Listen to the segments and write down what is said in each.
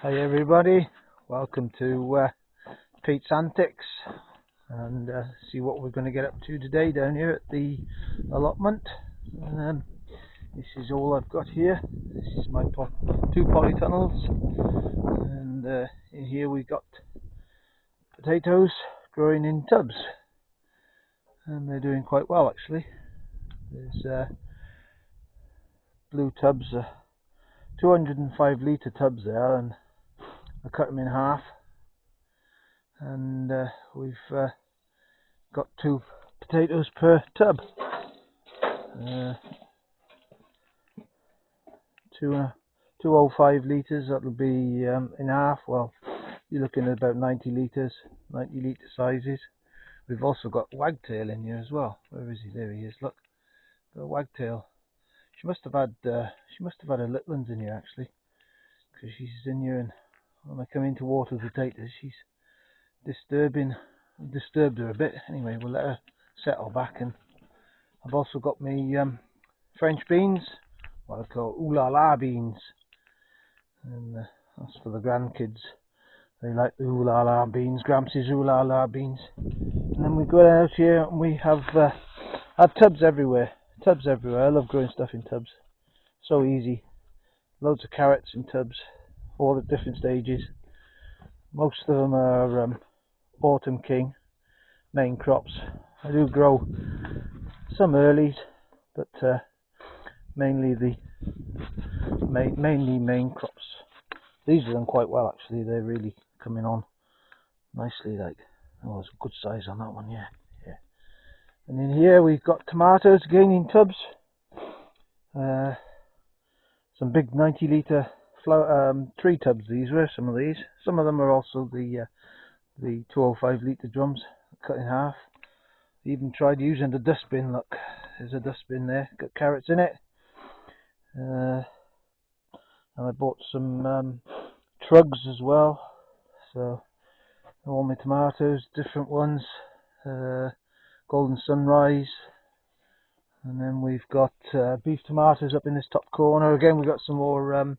Hi everybody, welcome to Pete's Antics, and see what we're going to get up to today down here at the allotment. This is all I've got here. This is my two polytunnels, and in here we've got potatoes growing in tubs, and they're doing quite well actually. There's blue tubs, 205 litre tubs there, and I cut them in half, and we've got 2 potatoes per tub. 205 litres, that'll be in half. Well, you're looking at about 90 litres, 90 litre sizes. We've also got wagtail in here as well. Where is he? There he is. Look, got a wagtail. She must have had a little ones in here actually, because she's in here, and when I come in to water the potatoes, she's disturbed her a bit. Anyway, we'll let her settle back. And I've also got me French beans, what I call ooh la la beans, and that's for the grandkids. They like the ooh la la beans, Gramps' ooh la la beans. And then we go out here and we have tubs everywhere. I love growing stuff in tubs. So easy. Loads of carrots in tubs, all at different stages. Most of them are autumn king, main crops. I do grow some earlies, but mainly main crops. These are done quite well actually. They're really coming on nicely. Like, oh, there's a good size on that one. Yeah. And in here we've got tomatoes again in tubs. Some big 90 litre tree tubs. These were some of these. Some of them are also the 205 litre drums cut in half. Even tried using the dustbin. Look, there's a dustbin there. Got carrots in it. And I bought some Trugs as well. So all my tomatoes, different ones. Golden Sunrise. And then we've got beef tomatoes up in this top corner. Again, we've got some more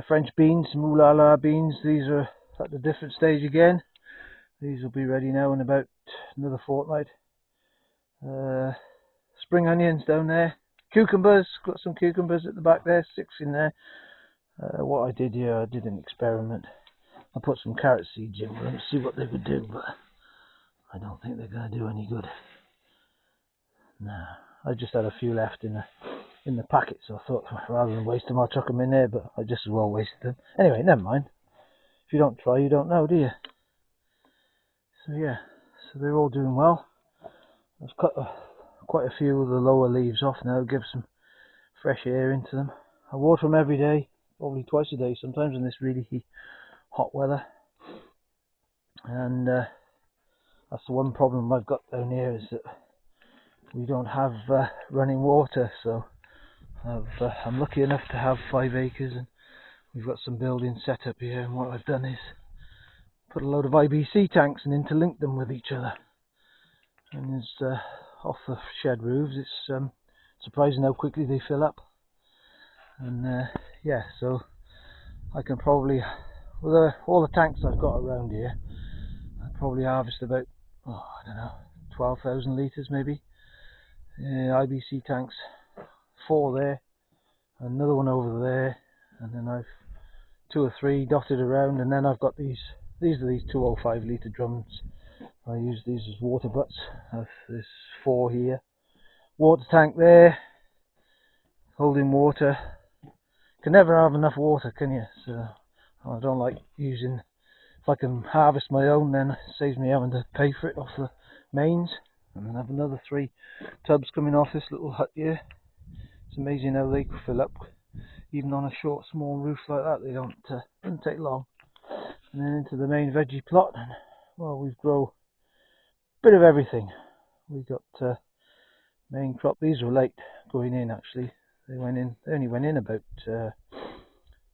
French beans, some ooh la la beans. These are at a different stage again. These will be ready now in about another fortnight. Spring onions down there. Cucumbers, got some cucumbers at the back there, 6 in there. What I did here, I did an experiment. I put some carrot seeds in for them to see what they would do, but I don't think they're going to do any good. No, I just had a few left in the packet, so I thought rather than waste them, I'll chuck them in there, but I just as well wasted them. Anyway, never mind. If you don't try, you don't know, do you? So yeah, so they're all doing well. I've cut quite a few of the lower leaves off now, give some fresh air into them. I water them every day, probably twice a day sometimes in this really hot weather. And that's the one problem I've got down here, is that we don't have running water. So I'm lucky enough to have 5 acres, and we've got some buildings set up here, and what I've done is put a load of IBC tanks and interlinked them with each other. And it's off the shed roofs. It's surprising how quickly they fill up. And yeah, so I can probably, with all the tanks I've got around here, I probably harvest about, I don't know, 12,000 litres maybe. IBC tanks, 4 there, another one over there, and then I've 2 or 3 dotted around, and then I've got these are these 205 litre drums. I use these as water butts. There's 4 here. Water tank there, holding water. Can never have enough water, can you? So I don't like using, if I can harvest my own, then it saves me having to pay for it off the mains. And then I have another 3 tubs coming off this little hut here. It's amazing how they fill up, even on a short, small roof like that. They doesn't take long. And then into the main veggie plot. And, well, we've grown a bit of everything. We got main crop. These were late going in actually. They only went in about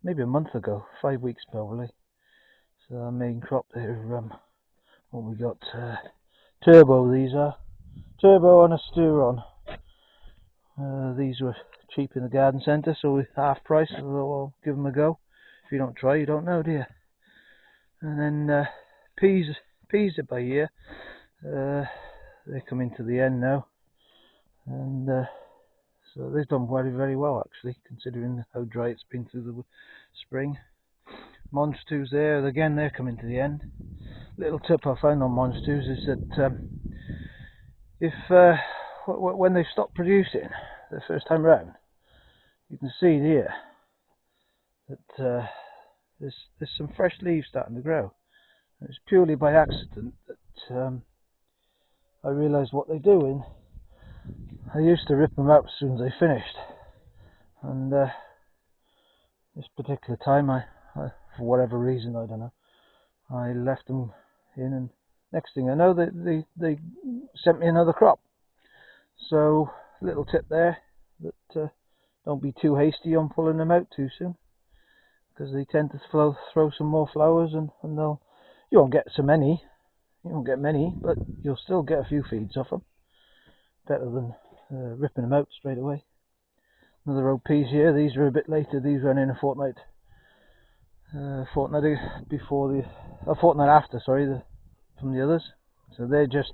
maybe a month ago, 5 weeks probably. So our main crop there. What we got? Turbo. These are turbo and a Sturon. These were cheap in the garden centre, so with half price, so I'll give them a go. If you don't try, you don't know, do you? And then peas are by year. They come into the end now, and so they've done very, very well actually, considering how dry it's been through the spring. Monsters there, again, they're coming to the end. Little tip I found on Monsters is that if when they stop producing the first time round, you can see here that there's some fresh leaves starting to grow. And it's purely by accident that I realised what they're doing. I used to rip them out as soon as they finished, and this particular time, I for whatever reason, I don't know, I left them in, and next thing I know, they sent me another crop. So, little tip there, that don't be too hasty on pulling them out too soon, because they tend to throw some more flowers, and you won't get so many, you won't get many, but you'll still get a few feeds off them. Better than ripping them out straight away. Another row of peas here. These are a bit later. These went in a fortnight before a fortnight after, sorry, from the others. So they're just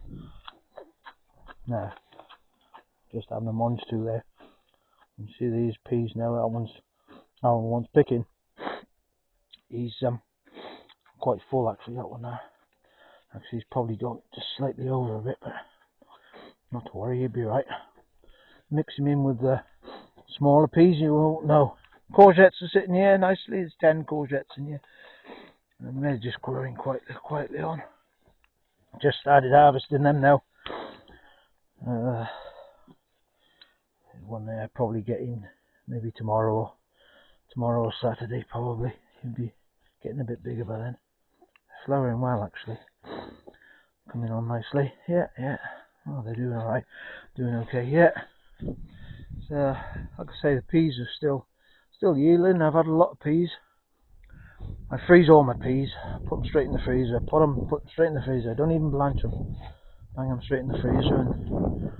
having a munch too there. You see these peas now. That one's picking. He's quite full actually. That one now. Actually, he's probably got just slightly over a bit, but not to worry, he'll be right. Mix him in with the smaller peas, you won't know. Courgettes are sitting here nicely. There's 10 courgettes in here, and they're just growing quietly on. Just started harvesting them now. One there probably getting maybe tomorrow or Saturday probably. He'll be getting a bit bigger by then. Flowering well actually. Coming on nicely. Yeah. Oh, they're doing alright. Doing okay. Yeah. So, like I say, the peas are still yielding. I've had a lot of peas. I freeze all my peas, put them straight in the freezer, put them straight in the freezer. I don't even blanch them. Bang them straight in the freezer, and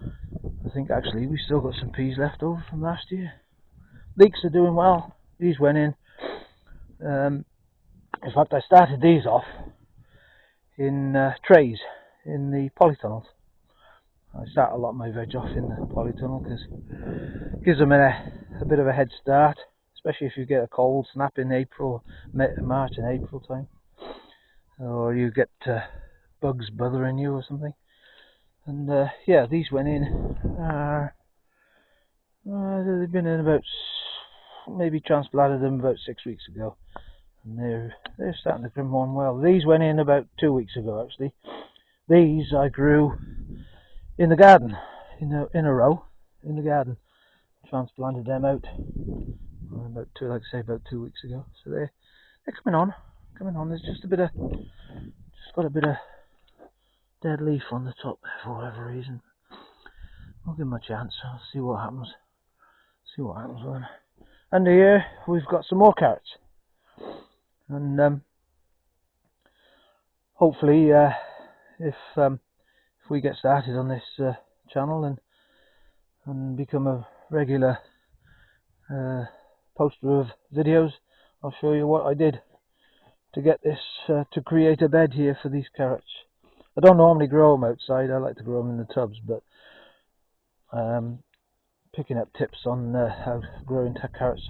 I think actually we still got some peas left over from last year. Leeks are doing well. These went in. In fact, I started these off in trays in the polytunnels. I start a lot of my veg off in the polytunnel because it gives them a bit of a head start, especially if you get a cold snap in April, March and April time, or you get bugs bothering you or something. And yeah, these went in. They've been in about, maybe transplanted them about 6 weeks ago, and they're starting to come on well. These went in about 2 weeks ago actually. These I grew in the garden, in a row in the garden. Transplanted them out about 2 weeks ago. So they're coming on. There's just got a bit of dead leaf on the top there for whatever reason. I'll give them a chance. I'll see what happens. with them. And here we've got some more carrots, and hopefully if we get started on this channel and become a regular poster of videos, I'll show you what I did to get this to create a bed here for these carrots. I don't normally grow them outside. I like to grow them in the tubs, but picking up tips on how growing carrots.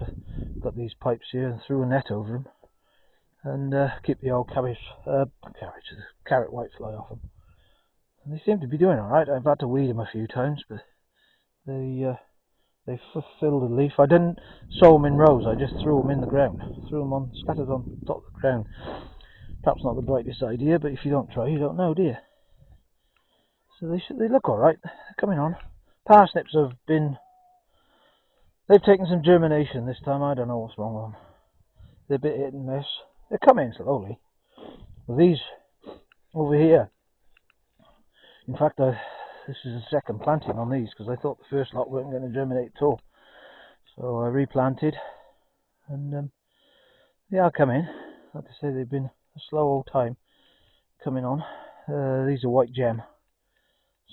Got these pipes here and threw a net over them, and keep the old carrot whitefly off them. And they seem to be doing alright. I've had to weed them a few times, but they filled the leaf. I didn't sow them in rows. I just threw them in the ground. Scattered on top of the ground. Perhaps not the brightest idea, but if you don't try, you don't know, do you? So they look alright. They're coming on. Parsnips they've taken some germination this time. I don't know what's wrong with them. They're a bit hit and miss. They're coming slowly. But these over here, in fact, this is the second planting on these, because I thought the first lot weren't going to germinate at all. So I replanted, and they are coming. Like I say, they've been a slow old time coming on. These are white gem.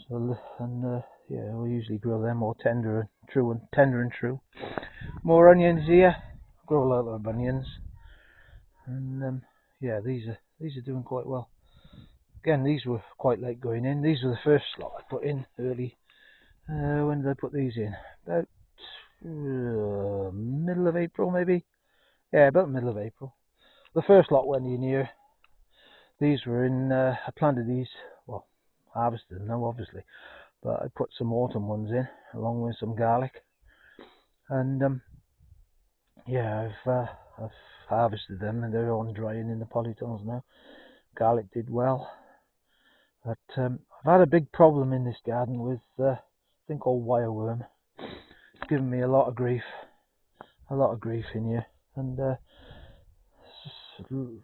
So, and yeah, we usually grow them more tender and true. More onions here. Grow a lot of onions. And yeah, these are doing quite well. Again, these were quite late going in. These were the first slot I put in early. When did I put these in? About middle of April, maybe. Yeah, about the middle of April. The first lot went in here. These were in. I planted these. Well, harvested them now, obviously, but I put some autumn ones in along with some garlic. And yeah, I've harvested them and they're on drying in the polytunnels now. Garlic did well, but I've had a big problem in this garden with a thing called wireworm. It's given me a lot of grief in here. And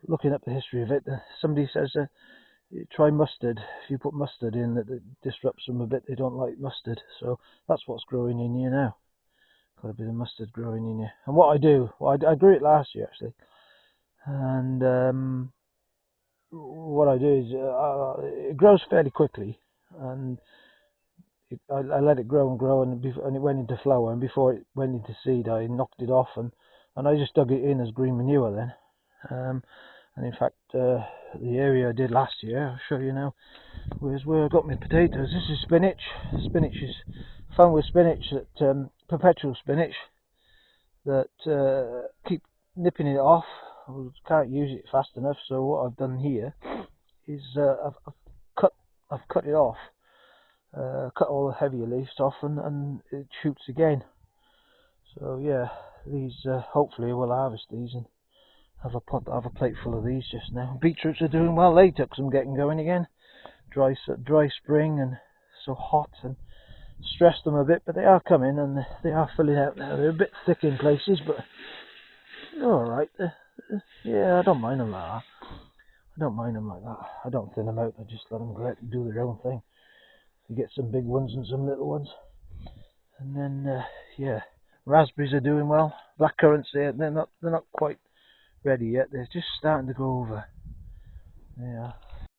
looking up the history of it, somebody says try mustard. If you put mustard in, that it disrupts them a bit. They don't like mustard, so that's what's growing in here now. Got a bit of mustard growing in here. And what I do, well, I grew it last year actually, and what I do is it grows fairly quickly, and I let it grow and grow, and it went into flower, and before it went into seed, I knocked it off, and I just dug it in as green manure then. And in fact, the area I did last year, I'll show you now, was where I got my potatoes. This is spinach. Spinach is found with spinach that perpetual spinach that keep nipping it off. I can't use it fast enough, so what I've done here is I've cut it off, cut all the heavier leaves off, and it shoots again. So yeah, these hopefully we'll harvest these and have a plate full of these just now. Beetroots are doing well. They took some getting going again. Dry spring and so hot and stressed them a bit, but they are coming and they are filling out now. They're a bit thick in places, but they're all right. Yeah, I don't mind them like that. I don't thin them out. I just let them go out and do their own thing. You get some big ones and some little ones, and then yeah, raspberries are doing well. Blackcurrants, they're not quite ready yet. They're just starting to go over. Yeah,